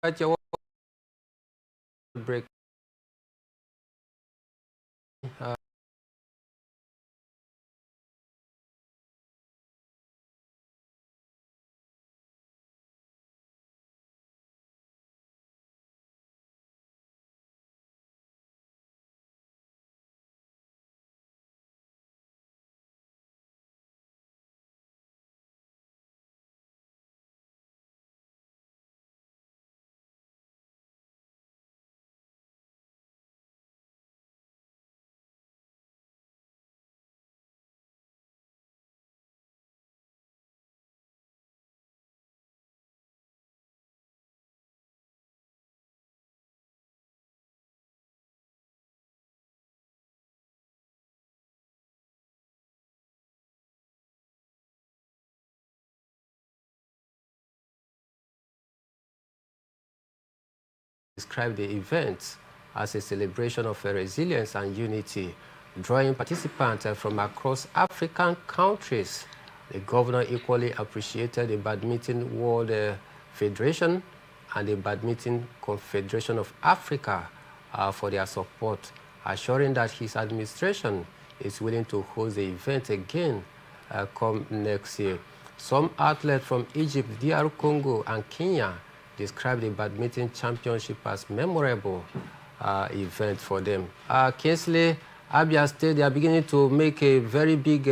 At your break. Described the event as a celebration of resilience and unity, drawing participants from across African countries. The governor equally appreciated the Badminton World Federation and the Badminton Confederation of Africa for their support, assuring that his administration is willing to host the event again come next year. Some athletes from Egypt, DR Congo, and Kenya described the badminton championship as memorable event for them. Kingsley, Abia State, they are beginning to make a very big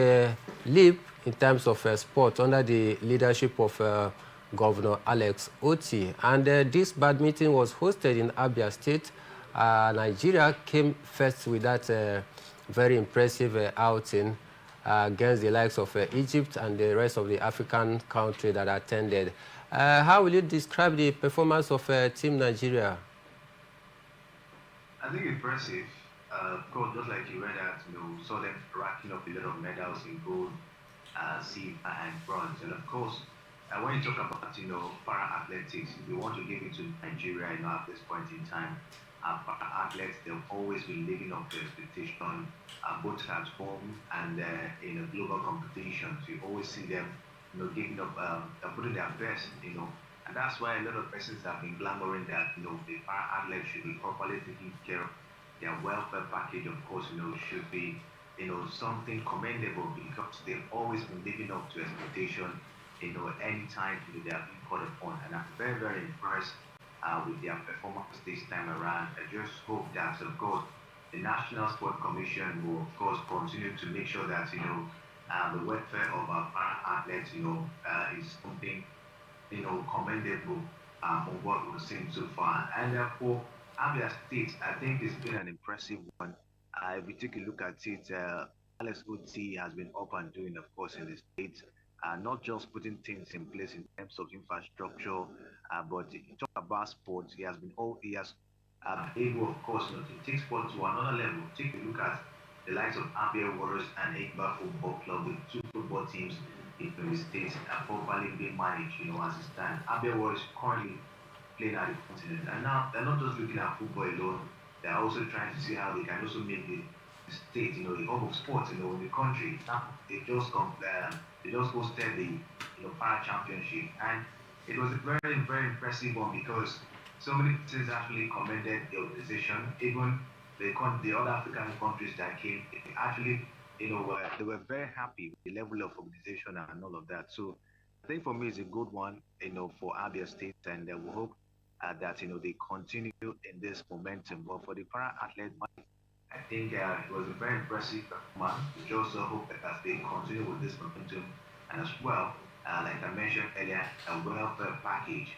leap in terms of sport under the leadership of Governor Alex Oti. And this badminton was hosted in Abia State. Nigeria came first with that very impressive outing against the likes of Egypt and the rest of the African countries that attended. How will you describe the performance of Team Nigeria? I think impressive. Of course, just like you read that, saw them racking up a lot of medals in gold, silver, and bronze. And of course, when you talk about, para-athletics, if you want to give it to Nigeria, at this point in time, para-athletes, they've always been living up to expectation, both at home and in a global competition. So you always see them giving up, putting their best, and that's why a lot of persons have been clamoring that, the para-athletes should be properly taken care of. Their welfare package, of course, should be, something commendable because they've always been living up to expectation, anytime they have been called upon. And I'm very, very impressed with their performance this time around. I just hope that, of course, the National Sport Commission will, of course, continue to make sure that, the welfare of our athletes, is something, commendable from what we've seen so far. And for Abia State, I think it's been an impressive one. If we take a look at it, Alex Oti has been up and doing, of course, in the state, not just putting things in place in terms of infrastructure, but you talk about sports. He has been able, of course, to take sports to another level. Take a look at the likes of Abia Warriors and Egba Football Club with two football teams in the state are properly being managed, as it stands. Abia Warriors currently playing at the continent, and now they're not just looking at football alone. They're also trying to see how they can also make the state, the hub of sports, in the country. Now they just hosted the para championship, and it was a very, very impressive one because so many things actually commended the organization, even the other African countries that came, actually, they were very happy with the level of organization and all of that. So I think for me, it's a good one, for Abia State, and we hope that, they continue in this momentum. But for the para-athlete, I think it was a very impressive performance. We just hope that as they continue with this momentum, and as well, like I mentioned earlier, a welfare package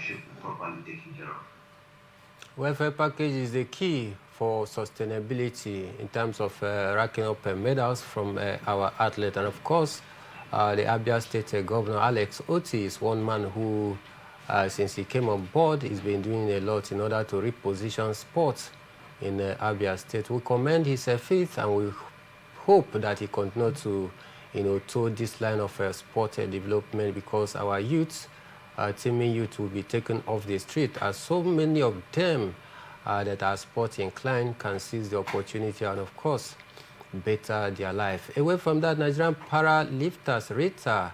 should be properly taken care of. Welfare package is the key for sustainability in terms of racking up medals from our athletes. And of course, the Abia State Governor Alex Oti is one man who, since he came on board, has been doing a lot in order to reposition sports in Abia State. We commend his faith, and we hope that he continues to, toe this line of sport development, because our youth, teaming youth, will be taken off the street, as so many of them that are sport inclined can seize the opportunity and, of course, better their life. Away from that, Nigerian para lifters Rita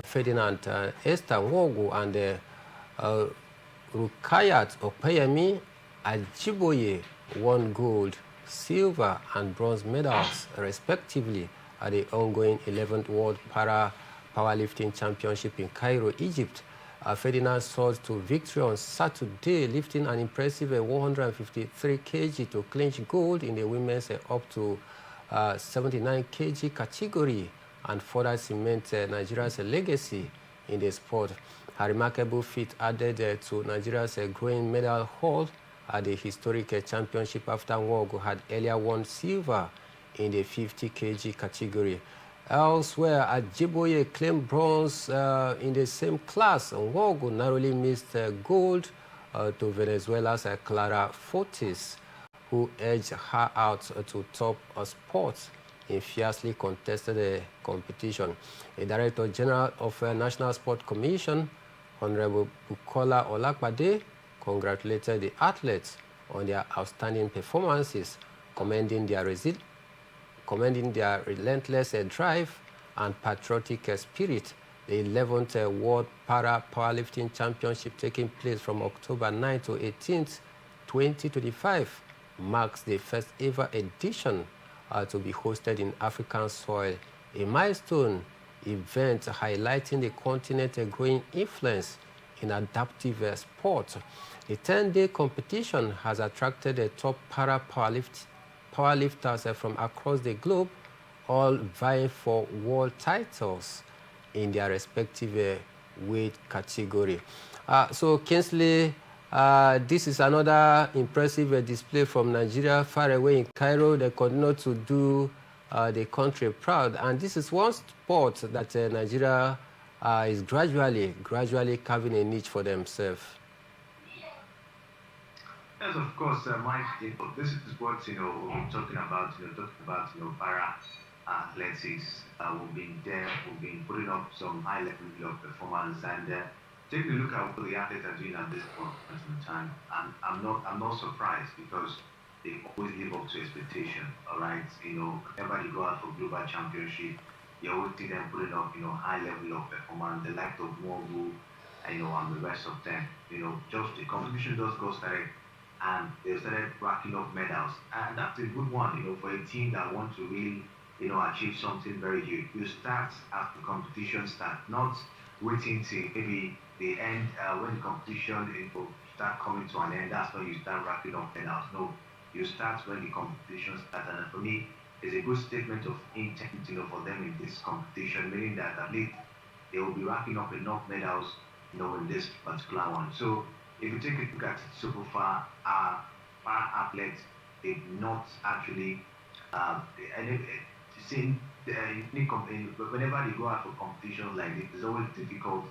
Ferdinand, Esther Wogu, and Rukayat Opeyemi Ajiboye won gold, silver, and bronze medals, respectively, at the ongoing 11th World Para Powerlifting Championship in Cairo, Egypt. Ferdinand soared to victory on Saturday, lifting an impressive 153 kg to clinch gold in the women's up to 79 kg category and further cement Nigeria's legacy in the sport. Her remarkable feat added to Nigeria's growing medal haul at the historic championship after Nwogu had earlier won silver in the 50 kg category. Elsewhere, Ajiboye claimed bronze in the same class. Nwogu narrowly missed gold to Venezuela's Clara Fortes, who edged her out to top sports in fiercely contested competition. The Director General of National Sport Commission, Honorable Bukola Olakpade, congratulated the athletes on their outstanding performances, commending their relentless drive and patriotic spirit. The 11th World Para Powerlifting Championship, taking place from October 9 to 18th, 2025, marks the first ever edition to be hosted in African soil, a milestone event highlighting the continent's growing influence in adaptive sport. The 10-day competition has attracted the top para powerlifters from across the globe, all vying for world titles in their respective weight category. So Kingsley, this is another impressive display from Nigeria, far away in Cairo. They continue to do the country proud, and this is one sport that Nigeria is gradually carving a niche for themselves. Yes, of course, Mike. This is what we're talking about. Para athletics. We've been there. We've been putting up some high level of performance, and taking a look at what the athletes are doing at this point in time. I'm not surprised because they always live up to expectation. All right, whenever they go out for global championship, you always see them putting up high level of performance. The likes of Mogu, and the rest of them. Just the competition just got started, and they started racking up medals, and that's a good one. For a team that wants to really achieve something very huge. You start as the competition starts, not waiting till maybe the end when the competition start coming to an end. That's when you start racking up medals. No, you start when the competition starts, and for me, it's a good statement of intent, for them in this competition, meaning that at least they will be racking up enough medals, in this particular one. So if you take a look at it so far, our athletes did not actually whenever they go out for competitions like this, it's always difficult,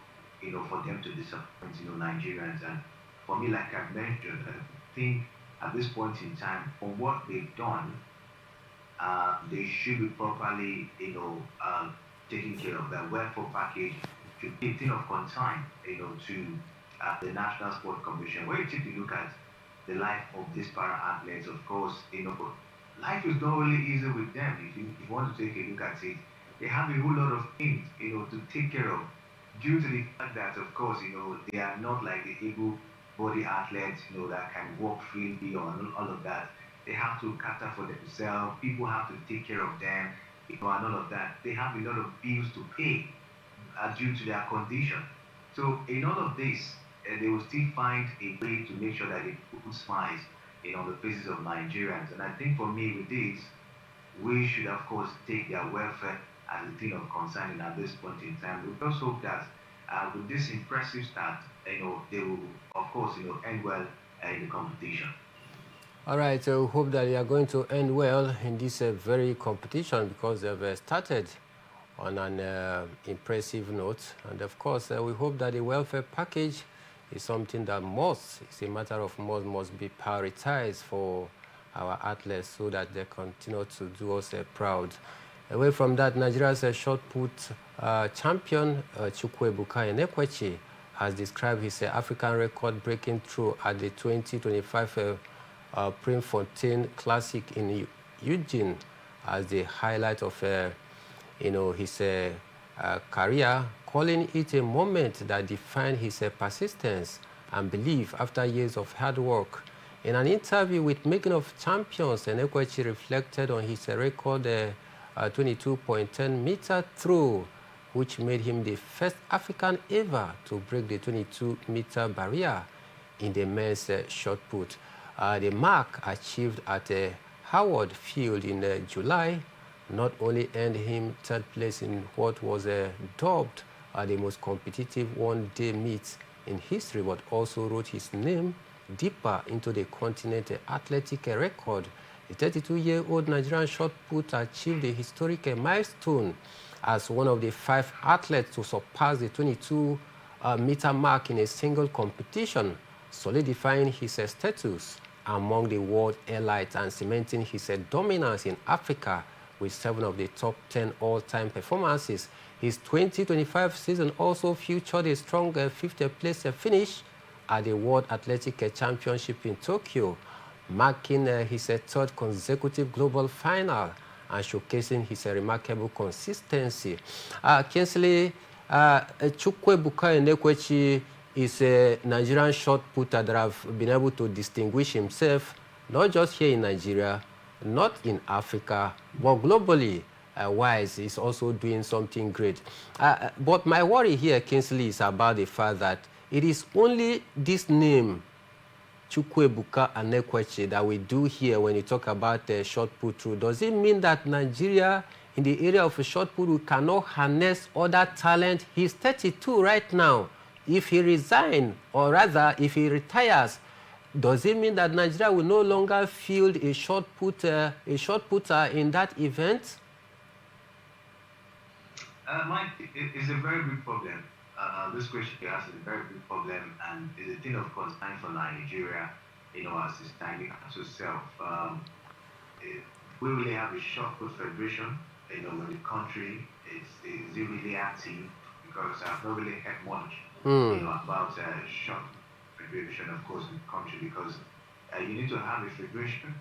for them to disappoint, Nigerians. And for me, like I mentioned, I think at this point in time, from what they've done, they should be properly, taken care of. Their welfare package should be a thing of concern, to the National Sport Commission. When you take a look at the life of these para athletes, of course, life is not really easy with them. If you want to take a look at it, they have a whole lot of things, to take care of, due to the fact that, of course, they are not like the able-bodied athletes, that can walk freely or all of that. They have to cater for themselves. People have to take care of them, and all of that. They have a lot of bills to pay due to their condition. So in all of this, they will still find a way to make sure that they put smiles on the faces of Nigerians. And I think for me with this, we should of course take their welfare as a thing of concern at this point in time. We also hope that with this impressive start, they will of course end well in the competition. All right, so we hope that they are going to end well in this very competition, because they've started on an impressive note. And of course, we hope that the welfare package is something that it's a matter of must be prioritized for our athletes, so that they continue to do us proud. Away from that, Nigeria's shot put champion Chukwuebuka Enekwechi has described his African record breaking through at the 2025 Prefontaine Classic in Eugene as the highlight of his career, calling it a moment that defined his persistence and belief after years of hard work. In an interview with Making of Champions, Enekwechi reflected on his record 22.10-meter throw, which made him the first African ever to break the 22-meter barrier in the men's shot put. The mark achieved at Howard Field in July not only earned him third place in what was dubbed the most competitive one-day meet in history, but also wrote his name deeper into the continent athletic record. The 32-year-old Nigerian shot put achieved a historic milestone as one of the 5 athletes to surpass the 22-meter mark in a single competition, solidifying his status among the world elites and cementing his dominance in Africa with 7 of the top 10 all-time performances. His 2025 season also featured a strong 5th place finish at the World Athletic Championship in Tokyo, marking his 3rd consecutive global final and showcasing his remarkable consistency. Kingsley Chukwuebuka Enekwechi is a Nigerian shot putter that have been able to distinguish himself, not just here in Nigeria, not in Africa, but globally. Wise is also doing something great. But my worry here, Kingsley, is about the fact that it is only this name, Chukwuebuka Enekwechi, that we do here when you talk about shot put through. Does it mean that Nigeria, in the area of shot put, we cannot harness other talent? He's 32 right now. If he resigns, or rather, if he retires, does it mean that Nigeria will no longer field a shot putter in that event? Mike, it's a very big problem. This question you asked is a very big problem, and it's a thing of concern for Nigeria, as it's standing to self. We really have a shot put federation, in the country is really active, because I've not really heard much, about shot federation, of course, in the country, because you need to have a federation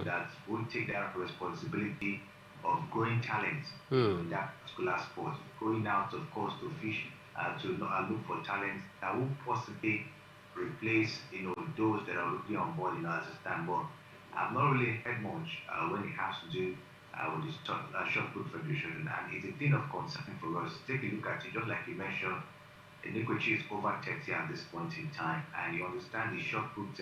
that will take that responsibility of growing talent in that particular sport, going out, of course, to fish, to look for talent that will possibly replace, those that are already on board, as a stand. But I've not really heard much when it has to do with the shot put federation, and it's a thing of concern for us. Take a look at it, just like you mentioned, Enekwechi is over 30 at this point in time, and you understand the shot put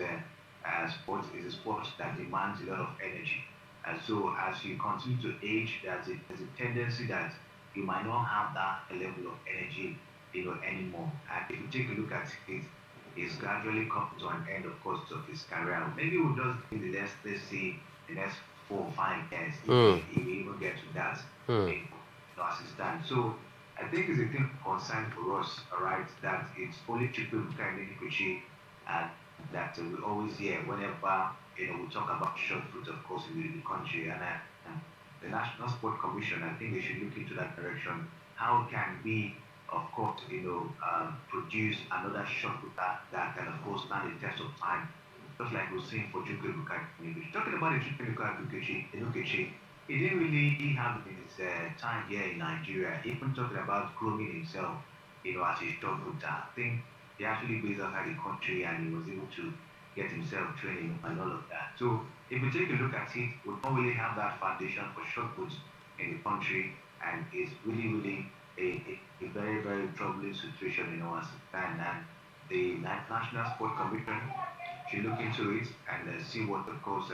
sport is a sport that demands a lot of energy. And so as you continue to age, there's a tendency that you might not have that level of energy, anymore. And if you take a look at it, it's gradually come to an end, of course, of his career. Maybe we'll just in the next, let's see, the next 4 or 5 years, if we even get to that, assistant. So I think it's a thing of concern for us, all right, that it's only Chukwuebuka Enekwechi that we always hear whenever we talk about shot put, of course, in the country. And the National Sport Commission, I think they should look into that direction. How can we, of course, produce another shot put that can, of course, stand the test of time, just like we're seeing for Chukwuebuka Enekwechi. Talking about the Chukwuebuka Enekwechi, he didn't really have his time here in Nigeria. Even talking about grooming himself, as a shot putter, I think he actually based outside the country, and he was able to get himself training and all of that. So if we take a look at it, we don't really have that foundation for shot puts in the country, and it's really a very, very troubling situation, as a fan. And the National Sport Commission should look into it and see what, of course,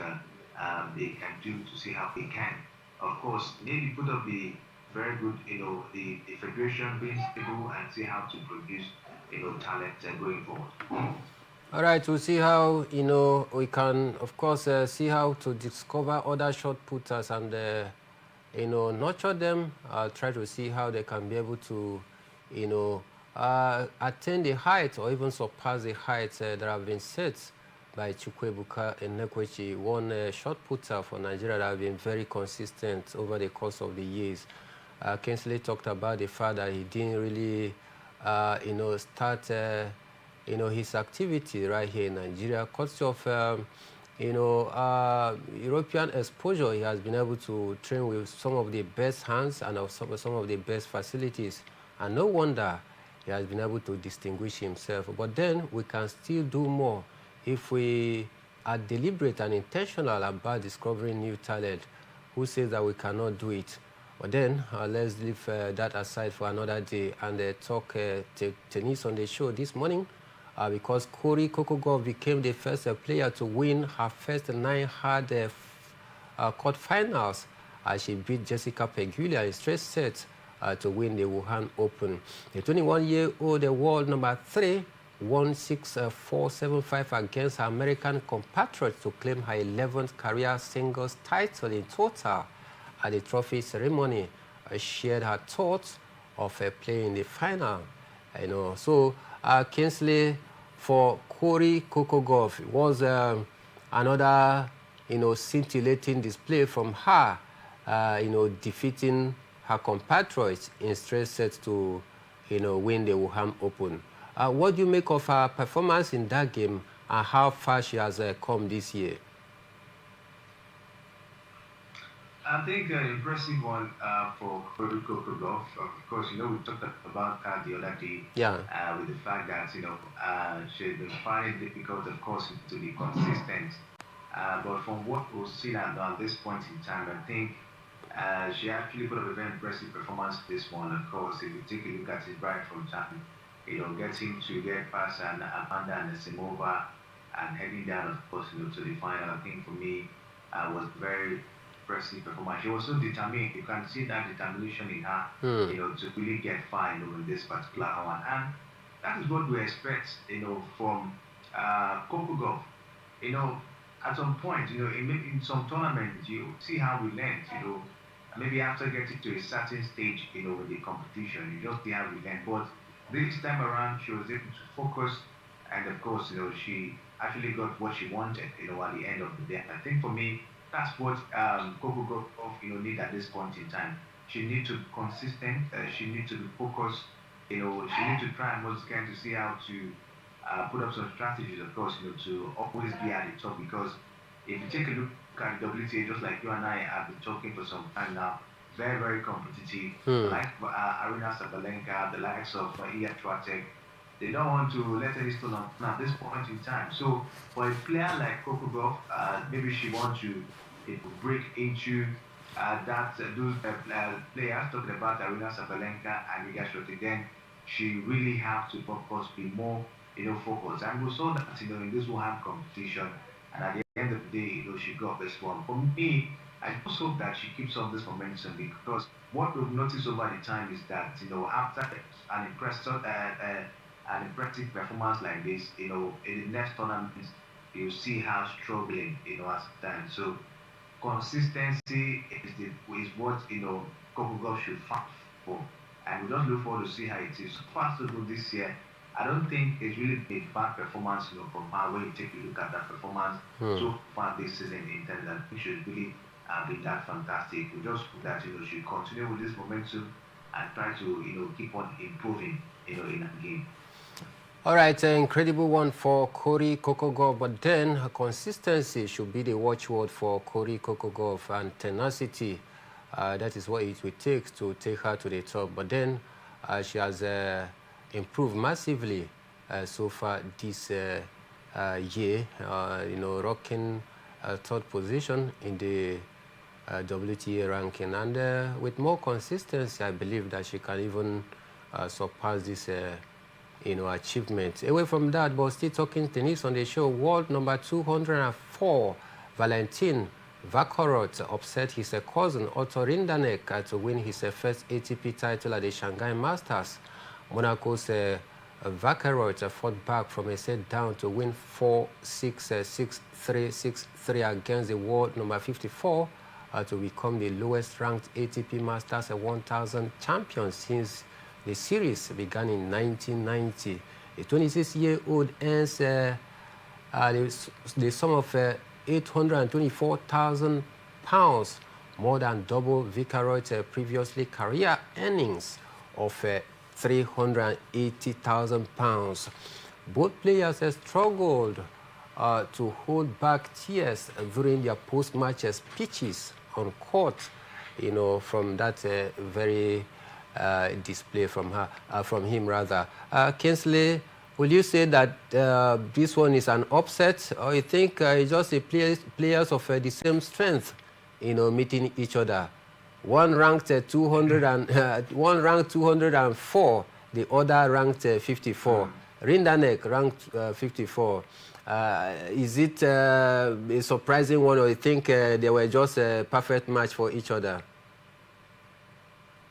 they can do to see how they can, of course, maybe put up the very good, the federation being stable, and see how to produce, talent going forward. All right, we'll see how, we can, of course, see how to discover other shot putters and, nurture them, try to see how they can be able to, attain the height or even surpass the heights that have been set by Chukwuebuka Enekwechi, one shot putter for Nigeria that have been very consistent over the course of the years. Kingsley talked about the fact that he didn't really, start, his activity right here in Nigeria. Courtesy of, European exposure, he has been able to train with some of the best hands and of some of the best facilities. And no wonder he has been able to distinguish himself. But then we can still do more if we are deliberate and intentional about discovering new talent. Who says that we cannot do it? But then let's leave that aside for another day and talk tennis on the show this morning because Corey Kokogov became the first player to win her first 9 hard quarterfinals as she beat Jessica Pegula in straight sets to win the Wuhan Open. The 21-year-old world number 3 won 6-4-7-5 against her American compatriot to claim her 11th career singles title in total. At the trophy ceremony, shared her thoughts of playing the final. So Kingsley, for Corey Kokogov, it was another scintillating display from her, defeating her compatriots in straight sets to win the Wuhan Open. What do you make of her performance in that game and how far she has come this year? I think an impressive one for Corey Kokogov. Of course, we talked about that the other day. Yeah. With the fact that she's been finding it difficult, of course, to be consistent. But from what we've seen at this point in time, I think she actually put up a very impressive performance this one. Of course, if you take a look at it right from time, getting to get past Amanda and Simova and heading down, of course, to the final. I think for me, was very impressive performance. She was so determined. You can see that determination in her, to really get far, in this particular one. And that is what we expect, from Kokogov. At some point, in some tournaments, you see how we learn, maybe after getting to a certain stage, with the competition, you just see how we learn. But this time around, she was able to focus, and of course, she actually got what she wanted, at the end of the day. I think for me, that's what Kokogov, need at this point in time. She needs to be consistent. She needs to be focused. She needs to try and once again to see how to put up some strategies, of course, to always be at the top. Because if you take a look at the WTA, just like you and I have been talking for some time now, very, very competitive. Like Arina Sabalenka, the likes of Iya Swiatek, they don't want to let any stone unturned at this point in time. So for a player like Kokogov, maybe she wants to break into those players, talking about Arina Sabalenka and Iga Swiatek, then she really have to, of course, be more, focused. And we saw that, in this Wuhan competition, and at the end of the day, she got this one. For me, I just hope that she keeps on this momentum, because what we've noticed over the time is that, after an impressive performance like this, in the next tournament, you see how struggling, as time. So consistency is what Kokogov should fight for, and we just look forward to see how it is. So far so good this year. I don't think it's really a bad performance, from her when you take a look at that performance so far this season. In terms that we should really be that fantastic. We just hope that she continue with this momentum and try to keep on improving in that game. All right, an incredible one for Corey Kokogov, but then consistency should be the watchword for Corey Kokogov, and tenacity. That is what it will take to take her to the top. But then she has improved massively so far this year, rocking third position in the WTA ranking. And with more consistency, I believe that she can even surpass this achievement. Away from that, but still talking tennis on the show, world number 204, Valentin Vakarot, upset his cousin Otto Rindanek to win his first ATP title at the Shanghai Masters. Monaco's Vakarot fought back from a set down to win 4-6, 6-3, 6-3 against the world number 54 to become the lowest ranked ATP Masters 1000 champion since the series began in 1990. The 26-year-old earns the sum of £824,000, more than double Vakarot's previously career earnings of £380,000. Both players struggled to hold back tears during their post-match speeches on court, from that very display from him rather. Kingsley, will you say that this one is an upset, or you think it's just a players of the same strength, meeting each other? One ranked 200 and one ranked 204, the other ranked 54. Rindanek ranked 54. Is it a surprising one, or you think they were just a perfect match for each other?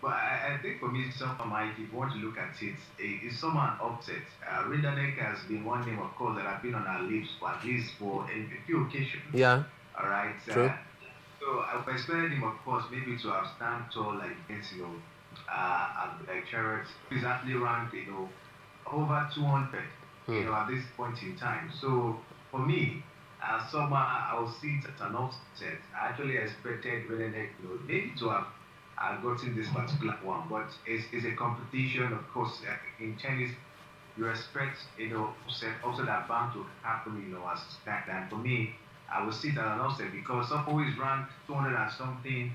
Well, I think for me, Mike, if you want to look at it, it's somehow upset. Rindanek has been one name, of course, that have been on our lips for at least for a few occasions. Yeah. All right. True. So I expected him, of course, maybe to have stand tall like this, like Charlotte. He's actually ranked, over 200, at this point in time. So for me, somehow I'll see it as an offset. I actually expected Rindanek, maybe to have gotten this particular one, but it's a competition, of course. In tennis, you expect, also that bound to happen, as that. And for me, I will see that an offset because someone who is ranked 200 and something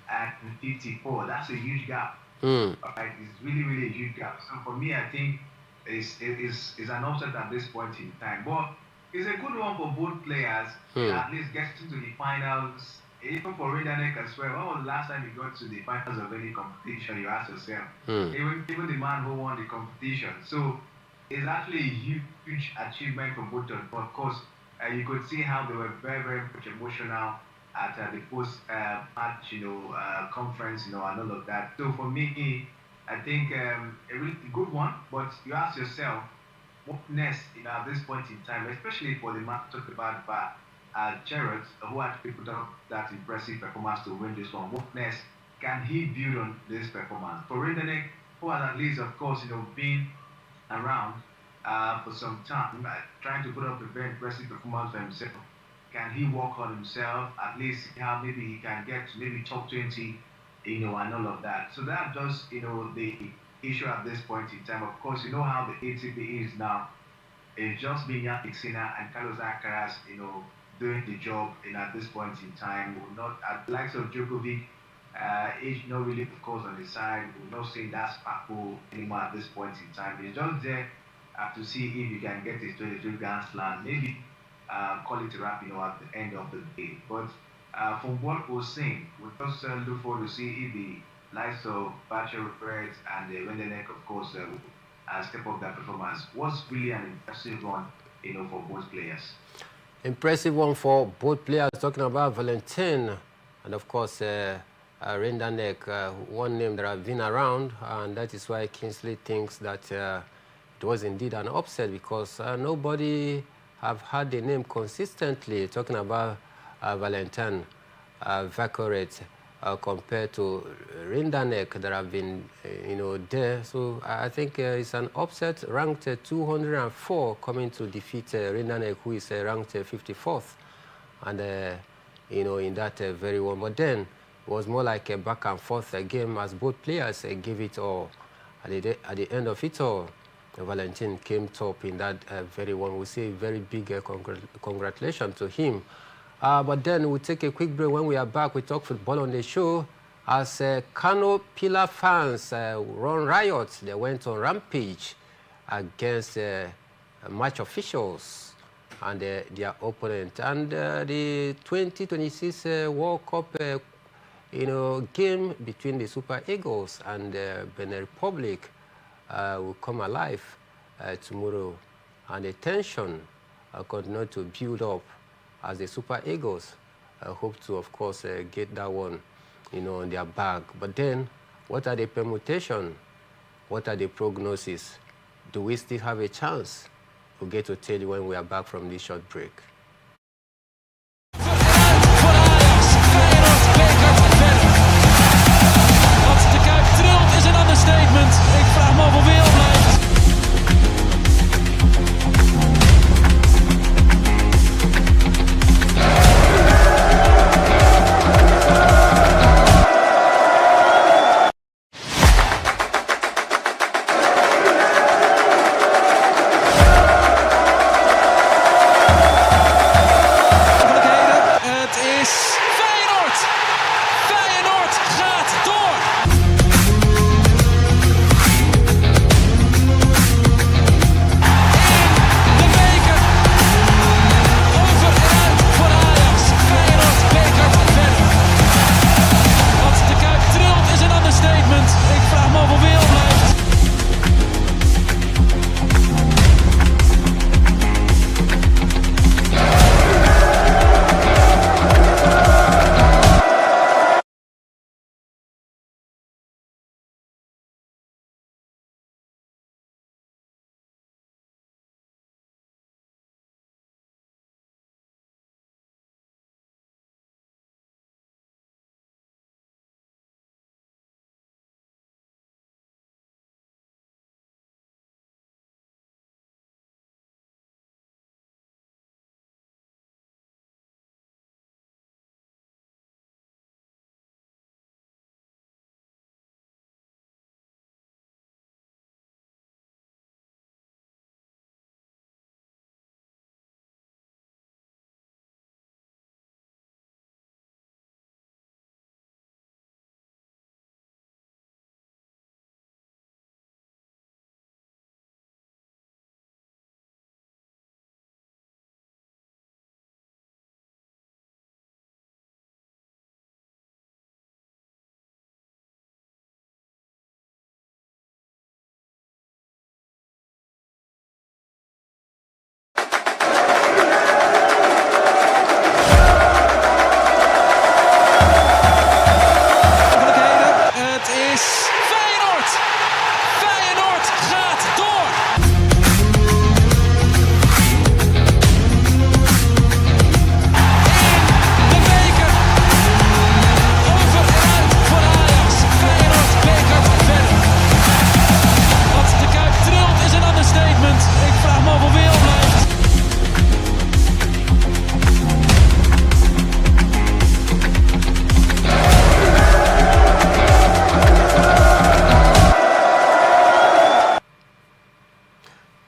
at 54, that's a huge gap. Right? It's really, really a huge gap. So for me, I think it's an offset at this point in time. But it's a good one for both players, at least getting to the finals. Even for Rindanek as well, when was the last time you got to the finals of any competition? You ask yourself. Even the man who won the competition. So it's actually a huge achievement for both of them. Of course, you could see how they were very, very much emotional at the post-match, conference, and all of that. So for me, I think a really good one. But you ask yourself, what next? At this point in time, especially for the match talked about by Jarrett, who actually put up that impressive performance to win this one. What next? Can he build on this performance? For Rindanek, who has at least, of course, been around for some time, trying to put up a very impressive performance for himself. Can he work on himself? At least see how maybe he can get to maybe top 20, and all of that. So that just, the issue at this point in time. Of course, you know how the ATP is now. It's just being Yannick Sinner and Carlos Alcaraz, doing the job at this point in time. We're not at the likes of Djokovic, age not really, of course, on the side. We're not seeing that sparkle anymore at this point in time. It's just there to see if you can get this 23 Grand Slam, maybe call it a wrap, at the end of the day. But from what we're seeing, we just look forward to see if the likes of Bachelor Perez and Rindanek, of course, step up their performance. Was really an impressive one, for both players. Impressive one for both players. Talking about Valentin and, of course, Rindanek, one name that have been around, and that is why Kingsley thinks that it was indeed an upset because nobody have had the name consistently. Talking about Valentin Vakoret compared to Rindanek that have been, there. So I think it's an upset, ranked 204, coming to defeat Rindanek, who is ranked 54th, and in that very one. But then it was more like a back and forth game as both players gave it all. At the end of it all, Valentin came top in that very one. We say very big congratulations to him. But then we'll take a quick break. When we are back, we talk football on the show. As Kano Pillar fans run riots, they went on rampage against match officials and their opponent. And the 2026 World Cup game between the Super Eagles and Benin Republic will come alive tomorrow. And the tension continue to build up as the Super Eagles hope to, of course, get that one, on their bag. But then, what are the permutations? What are the prognosis? Do we still have a chance? We'll get to tell you when we are back from this short break. Wat de Kuip trilt is een understatement. Ik vraag me af of hij al blijft.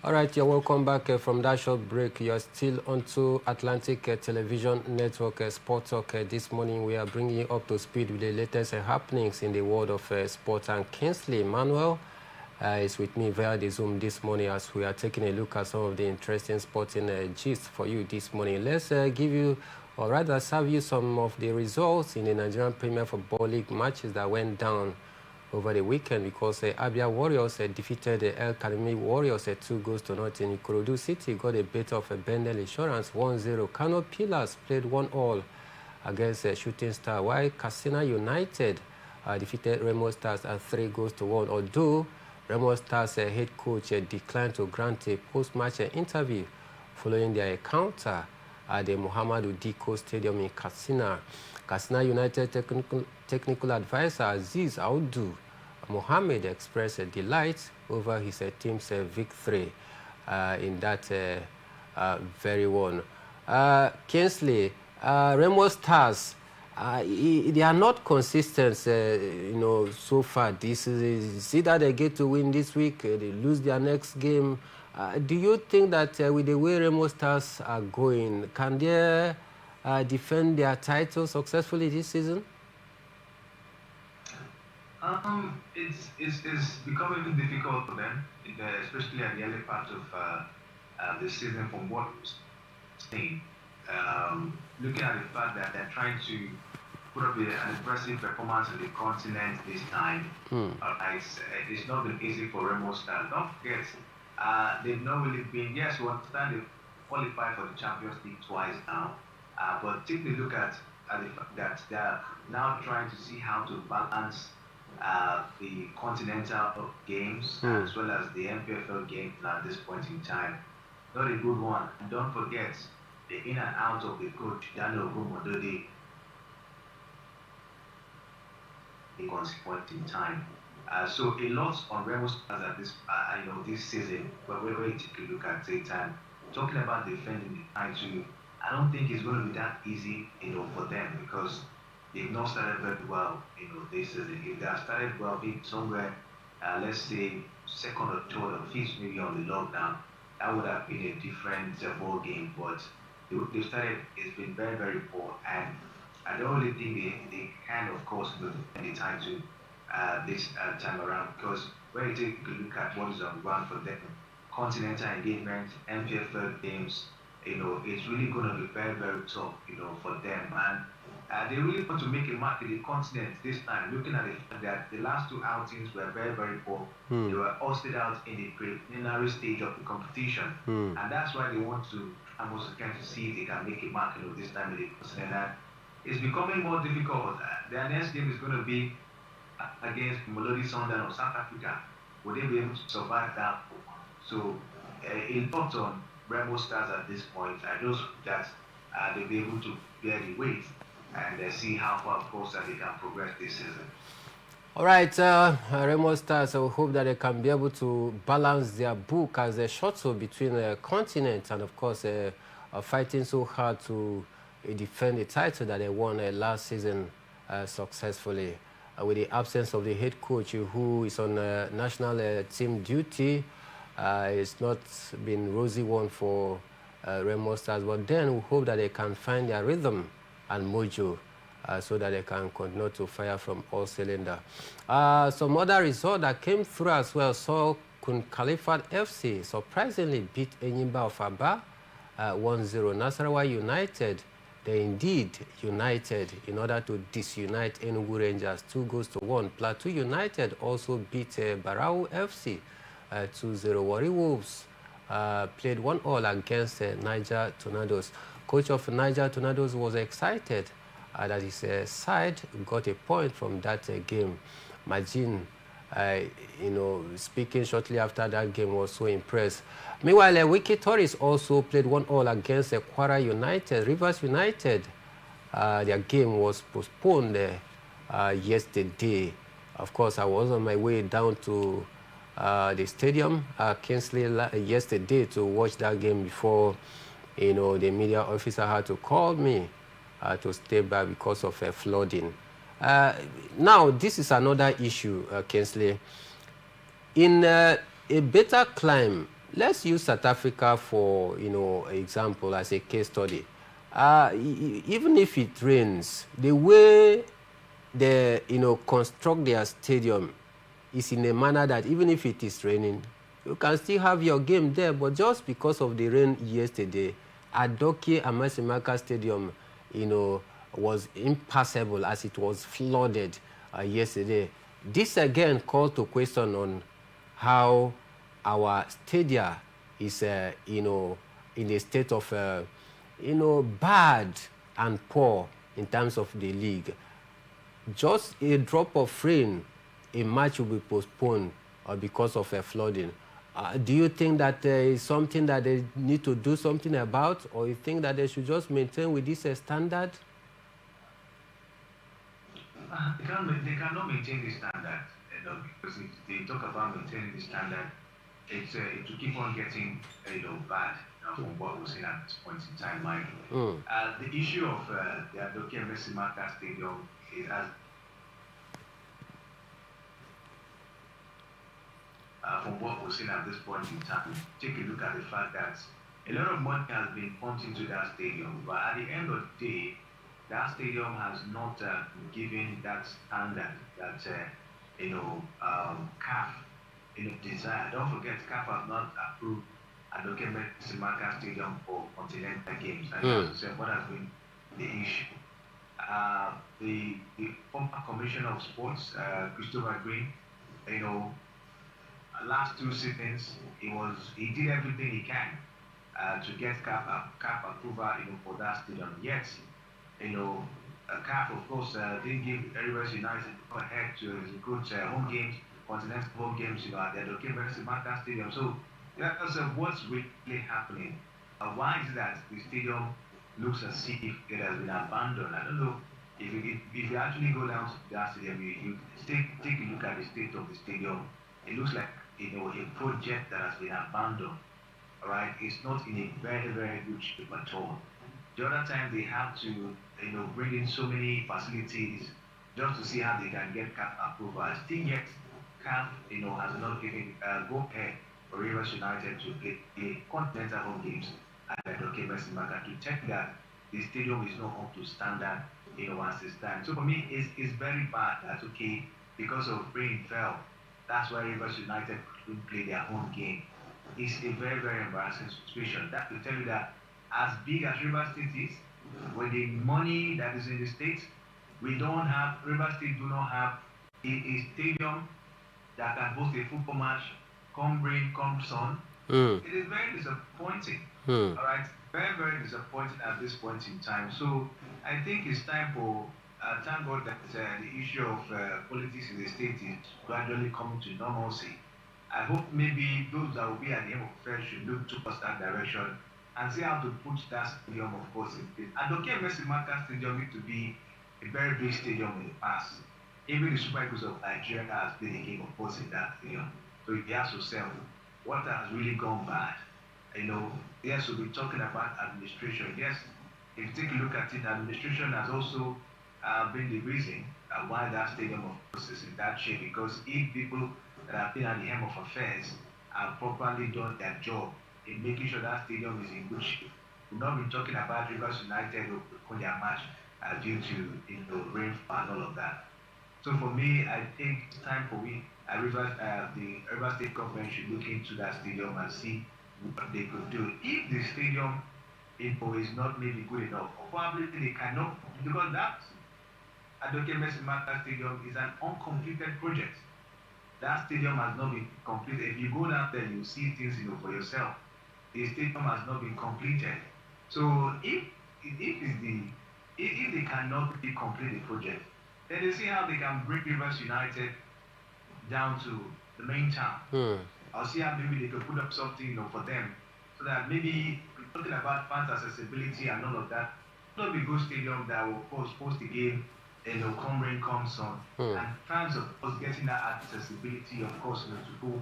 All right, you're welcome back from that short break. You're still onto Atlantic Television Network Sport Talk. This morning, we are bringing you up to speed with the latest happenings in the world of sport. And Kingsley Emmanuel is with me via the Zoom this morning as we are taking a look at some of the interesting sporting gist for you this morning. Let's give you, or rather serve you some of the results in the Nigerian Premier Football League matches that went down over the weekend, because Abia Warriors defeated the El Kanemi Warriors 2-0. Ikorodu City got a bit of a Bendel Insurance 1-0. Kano Pillars played 1-1 against Shooting Star, while Katsina United defeated Remo Stars 3-1. Although Remo Stars head coach declined to grant a post-match interview following their encounter at the Muhammadu Diko Stadium in Katsina. Katsina United technical advisor Aziz Audu Mohammed expressed delight over his team's victory in that very one. Kingsley, Remo Stars, they are not consistent, so far this season. See that they get to win this week, they lose their next game. Do you think that with the way Remo Stars are going, can they defend their title successfully this season? It's becoming difficult for them, especially at the early part of the season. From what we're seeing, looking at the fact that they're trying to put up an impressive performance in the continent this time, it's not been easy for Remo Stars. Don't forget, they've not really been. Yes, we understand they've qualified for the Champions League twice now, but take a look at the fact that they're now trying to see how to balance the continental games as well as the MPFL game at this point in time. Not a good one. And don't forget the in and out of the coach Daniel Gumododi at this point in time. So a lot on Remo Stars at this season. But we're going to take a look at it. And talking about defending the title, I don't think it's going to be that easy, for them, because they've not started very well, this season. If they have started well, maybe somewhere, let's say, second or third or fifth, maybe on the lockdown, that would have been a different ball game. But they started, it's been very, very poor. And I don't really think they can, of course, defend the title this time around, because when you take a look at what is on ground for them, continental engagement, MPFL games, it's really going to be very, very tough, for them. And they really want to make a mark in the continent this time, looking at the fact that the last two outings were very, very poor. They were hosted out in the preliminary stage of the competition. And that's why they want to almost kind of see if they can make a mark, this time in the continent. And it's becoming more difficult. Their next game is going to be against Melody Sundown of South Africa. Will they be able to survive that? So, in thoughts on Remo Stars at this point, I know that they'll be able to bear the weight and see how far, of course, that they can progress this season. All right, Remo Stars, I hope that they can be able to balance their book as a shuttle between the continent and, of course, fighting so hard to defend the title that they won last season successfully. With the absence of the head coach who is on national team duty, it's not been rosy one for Remo Stars, but then we hope that they can find their rhythm and mojo so that they can continue to fire from all cylinders. Some other result that came through as well saw Kun Khalifat FC surprisingly beat Enyimba of Aba 1-0. Nasarawa United, they indeed united in order to disunite Enugu Rangers 2-1. Plateau United also beat Barau FC 2-0. Warri Wolves played 1-1 against Niger Tornadoes. Coach of Niger Tornadoes was excited that his side got a point from that game. Majin, speaking shortly after that game, was so impressed. Meanwhile, Wiki Tories also played 1-1 against Kwara United. Rivers United, their game was postponed yesterday. Of course, I was on my way down to the stadium, Kingsley, yesterday to watch that game before, the media officer had to call me to stay back because of flooding. Now, this is another issue, Kingsley. In a better climb, let's use South Africa for, example, as a case study. Even if it rains, the way they, construct their stadium is in a manner that even if it is raining, you can still have your game there. But just because of the rain yesterday, Adoke Amasimaka Stadium, was impassable as it was flooded yesterday. This again calls to question on how our stadia is, in a state of, bad and poor in terms of the league. Just a drop of rain, a match will be postponed because of a flooding. Do you think that there is something that they need to do something about, or you think that they should just maintain with this standard? They cannot maintain the standard, because if they talk about maintaining the standard, it's it will keep on getting bad from what we're seeing at this point in time, Mike. The issue of the Adoke Amasimaka Stadium is as from what we're seeing at this point in time. Take a look at the fact that a lot of money has been pumped into that stadium, but at the end of the day, that stadium has not given that standard that CAF desire. Don't forget, CAF has not approved Adoke Amasimaka Stadium for continental games, and that's what has been the issue. The former commissioner of sports, Christopher Green, last 2 seasons, he did everything he can to get CAF approval, for that stadium. Yet, CAF, of course, didn't give Rivers United go ahead to execute home games, continental home games, at the Adoke Amasimaka Stadium. So that's what's really happening. Why is it that the stadium looks as if it has been abandoned? I don't know. If you actually go down to that stadium, you take a look at the state of the stadium. It looks like a project that has been abandoned. All right, it's not in a very, very good shape at all. The other time they have to bring in so many facilities just to see how they can get CAF approval. Still yet, CAF has not given go ahead for Rivers United to play the continental home games at Adoke Amasimaka to check that the stadium is not up to standard, as it stands. So for me, it's very bad. That's okay, because of rain fell. That's why Rivers United couldn't play their home game. It's a very, very embarrassing situation. That will tell you that as big as Rivers State is, with the money that is in the state, Rivers State do not have a stadium that can host a football match, come rain, come sun. It is very disappointing. All right, very, very disappointing at this point in time. So I think it's time for, thank God that the issue of politics in the state is gradually coming to normalcy. I hope maybe those that will be at the end of affairs should look towards that direction and see how to put that stadium, of course, in place. Adoke Amasimaka Stadium need to be a very big stadium in the past. Even the Super Eagles of Nigeria has played a game, of course, in that stadium. So he has to sell what has really gone bad. Yes, we'll be talking about administration. Yes, if you take a look at it, administration has also been the reason why that stadium, of course, is in that shape. Because if people that have been at the helm of affairs have properly done their job in making sure that stadium is in good shape, we'll not be talking about Rivers United or their match due to rainfall and all of that. So for me, I think it's time for the Rivers State government should look into that stadium and see what they could do. If the stadium is not maybe good enough, or probably they cannot, because that Adoke Amasimaka Stadium is an uncompleted project. That stadium has not been completed. If you go down there, you see things for yourself. The stadium has not been completed. So if they cannot really complete the project, then they see how they can bring Rivers United down to the main town. I'll see how maybe they could put up something for them, so that maybe we're talking about fans accessibility and all of that. Not be good stadium that will, of course, host the game, come rain, come sun, and fans, of course, getting that accessibility, of course, to go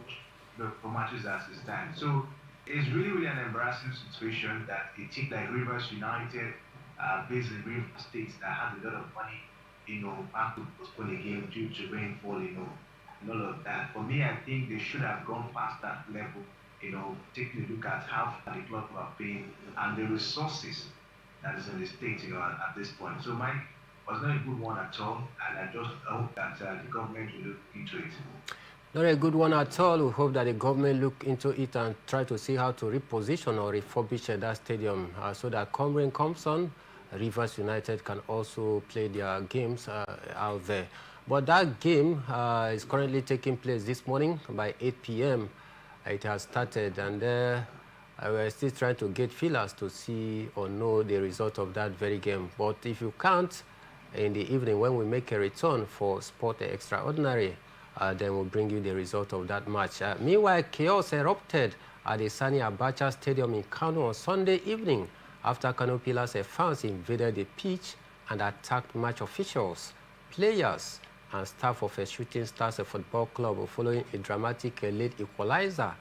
for matches as it stands. So it's really, really an embarrassing situation that a team like Rivers United, based in Rivers State, that has a lot of money, have to postpone a game due to rainfall, and all of that. For me, I think they should have gone past that level taking a look at how far the club have been and the resources that is in the state, at this point. So Mike was not a good one at all, and I just hope that the government will look into it. Not a good one at all. We hope that the government look into it and try to see how to reposition or refurbish that stadium so that come rain comes on, Rivers United can also play their games out there. But that game is currently taking place this morning by 8 p.m. It has started, and we're still trying to get feelers to see or know the result of that very game. But if you can't, in the evening when we make a return for Sport Extraordinary, then we'll bring you the result of that match. Meanwhile, chaos erupted at the Sani Abacha Stadium in Kano on Sunday evening after Kano Pillars fans invaded the pitch and attacked match officials, players, and staff of a Shooting Stars Football Club following a dramatic late equalizer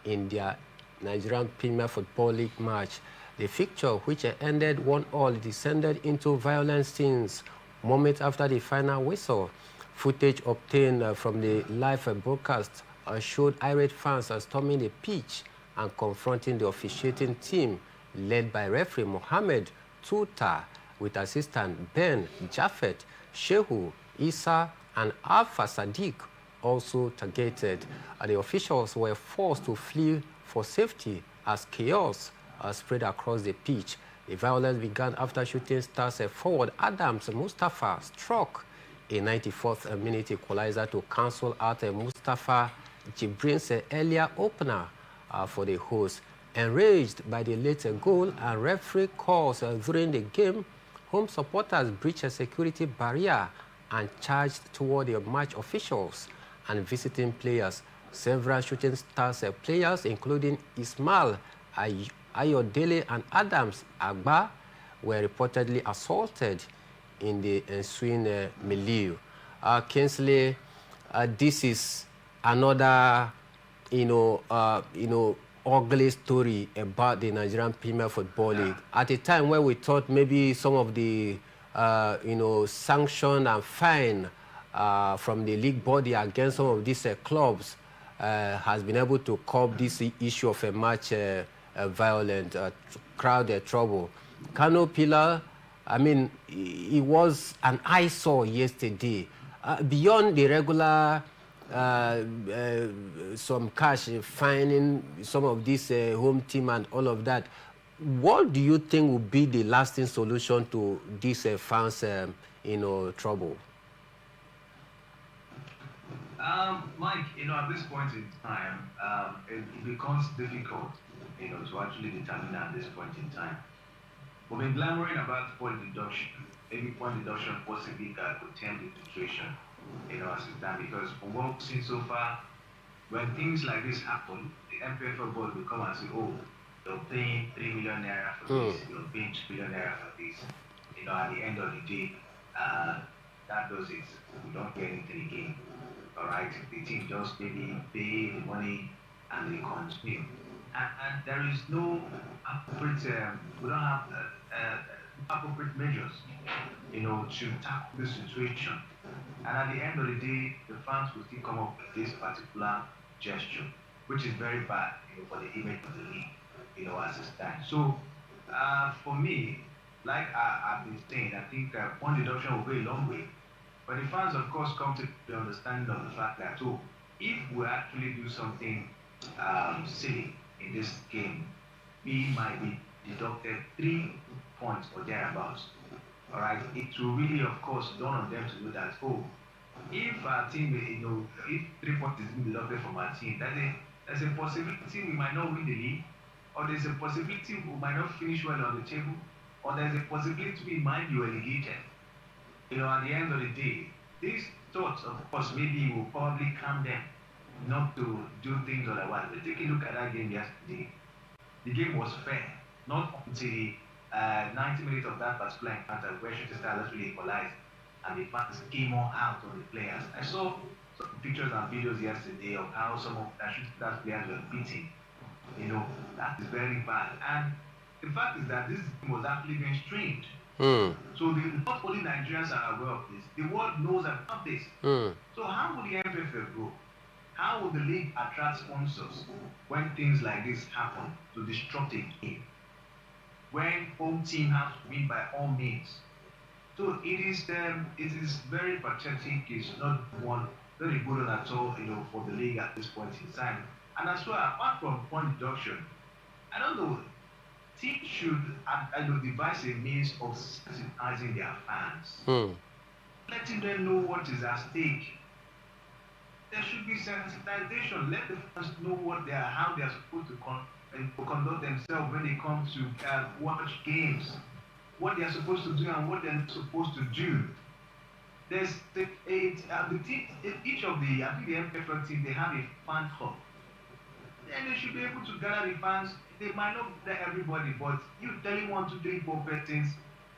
in their Nigerian Premier Football League match. The fixture, which ended 1-1, descended into violent scenes moments after the final whistle. Footage obtained from the live broadcast showed irate fans storming the pitch and confronting the officiating team led by referee Mohammed Tuta with assistant Ben Jaffet, Shehu, Isa, and Alpha Sadiq also targeted. The officials were forced to flee for safety as chaos spread across the pitch. The violence began after Shooting Stars forward Adams Mustafa struck a 94th minute equalizer to cancel out Mustafa Jibrin's earlier opener for the hosts. Enraged by the late goal and referee calls during the game, home supporters breached a security barrier and charged toward the match officials and visiting players. Several Shooting Stars players, including Ismail Ayodele and Adams Agba, were reportedly assaulted in the ensuing milieu. Kingsley, this is another, ugly story about the Nigerian Premier Football League. At a time where we thought maybe some of the, sanction and fine from the league body against some of these clubs has been able to curb this issue of a match violent crowd trouble. Kano Pillar, I mean, it was an eyesore yesterday. Beyond the regular some cash fining some of this home team and all of that, what do you think would be the lasting solution to this fans trouble? Mike, at this point in time, it becomes difficult, to actually determine at this point in time. We've been clamoring about point deduction. Maybe point deduction possibly could tempt the situation, as it's done. Because from what we've seen so far, when things like this happen, the MPFL board will come and say, oh, you're paying 3 million naira for this, you're paying 2 million naira for this. At the end of the day, that does it. We don't get anything again. All right, the team just maybe pay the money and they continue. And there is no appropriate, we don't have appropriate measures, to tackle this situation. And at the end of the day, the fans will still come up with this particular gesture, which is very bad, for the image of the league, as it stands. So, for me, like I've been saying, I think point deduction will go a long way. But the fans, of course, come to the understanding of the fact that, if we actually do something silly in this game, we might be deducted 3 points or thereabouts. All right, it will really, of course, dawn on them to know that, if our team, if 3 points is being deducted from our team, there's a possibility we might not win the league, or there's a possibility we might not finish well on the table, or there's a possibility we might be relegated. At the end of the day, these thoughts, of course, maybe will probably calm them not to do things otherwise. But take a look at that game yesterday. The game was fair, not until the 90 minutes of that particular encounter where Shooting Stars actually equalized and the fans came all out on the players. I saw some pictures and videos yesterday of how some of the Shooting Stars players were beating. That is very bad. And the fact is that this game was actually being streamed. So not only Nigerians are aware of this, the world knows about this. So how will the MPFL go How will the league attract sponsors when things like this happen to disrupt a game? When home team has to win by all means. So it is very pathetic. It's not one very good at all, for the league at this point in time. And as well, apart from point deduction, I don't know. Teams should devise a means of sensitizing their fans, letting them know what is at stake. There should be sensitization. Let the fans know how they are supposed to conduct themselves when they come to watch games, what they are supposed to do and what they're not supposed to do. There's the team, each of the, I think the MPFL team, they have a fan club. And they should be able to gather the fans. They might not gather everybody, but you telling 1, 2, 3, 4 things,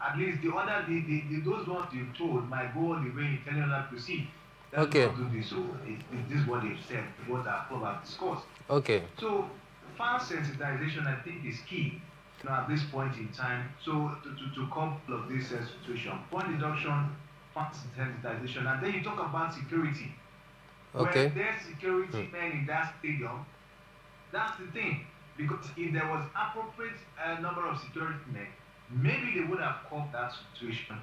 at least those ones you told might go all the way in telling them to see. Okay. Not do this, so this is what they've said, what our club have discussed. Okay. So fan sensitization, I think, is key. At this point in time, so to couple of this situation, point deduction, fan sensitization, and then you talk about security. Okay. Where there's security men in that stadium, that's the thing. Because if there was appropriate number of security men, maybe they would have caught that situation,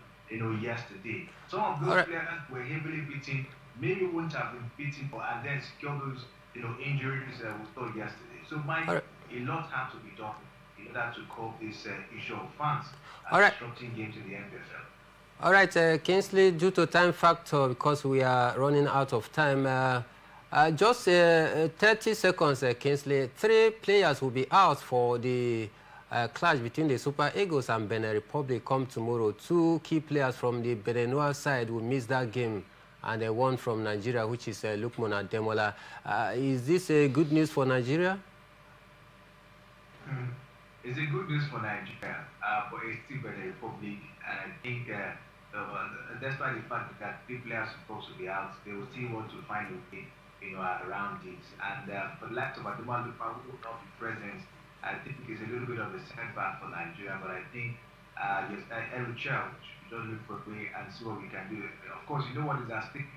yesterday. Some of those players were heavily beaten, maybe wouldn't have been beaten, and then secure those, injuries we saw yesterday. So, a lot has to be done in order to cope this issue of fans disrupting games in the MPFL. All right, Kingsley, due to time factor, because we are running out of time, just 30 seconds, Kingsley. 3 players will be out for the clash between the Super Eagles and Benin Republic come tomorrow. 2 key players from the Beninois side will miss that game, and one from Nigeria, which is Lukman Ademola. Is this good news for Nigeria? It's a good news for Nigeria, but it's still Benin Republic, and I think despite the fact that 3 players are supposed to be out, they will still want to find a way, around it. And for the likes of Ademola, who will not be present, I think it's a little bit of a setback for Nigeria, but I think every child should just look for a way and see what we can do. Of course, you know what is at stake.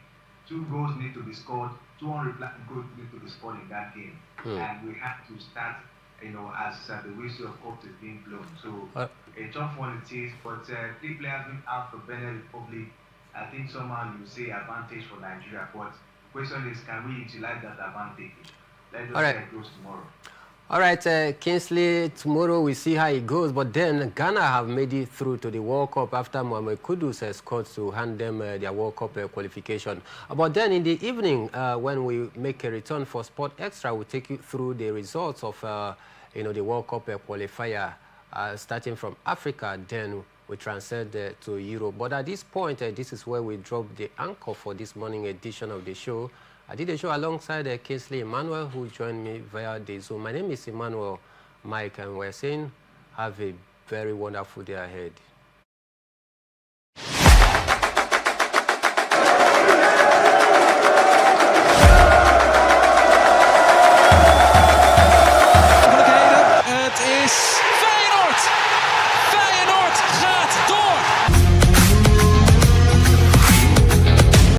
2 goals need to be scored, 200 goals need to be scored in that game, and we have to start, as the whistle of course is being blown. So a tough one it is, but 3 players being out for Benin Republic, I think somehow you say advantage for Nigeria, but the question is, can we utilize that advantage? Let us see how it goes tomorrow. All right, Kingsley, tomorrow we see how it goes, but then Ghana have made it through to the World Cup after Mohamed Kudus has scored to hand them their World Cup qualification. But then in the evening, when we make a return for Sport Extra, we'll take you through the results of the World Cup qualifier, starting from Africa, then we transcend to Europe. But at this point, this is where we drop the anchor for this morning edition of the show. I did the show alongside Kingsley Emmanuel, who joined me via the Zoom. My name is Emmanuel Mike, and we're saying have a very wonderful day ahead.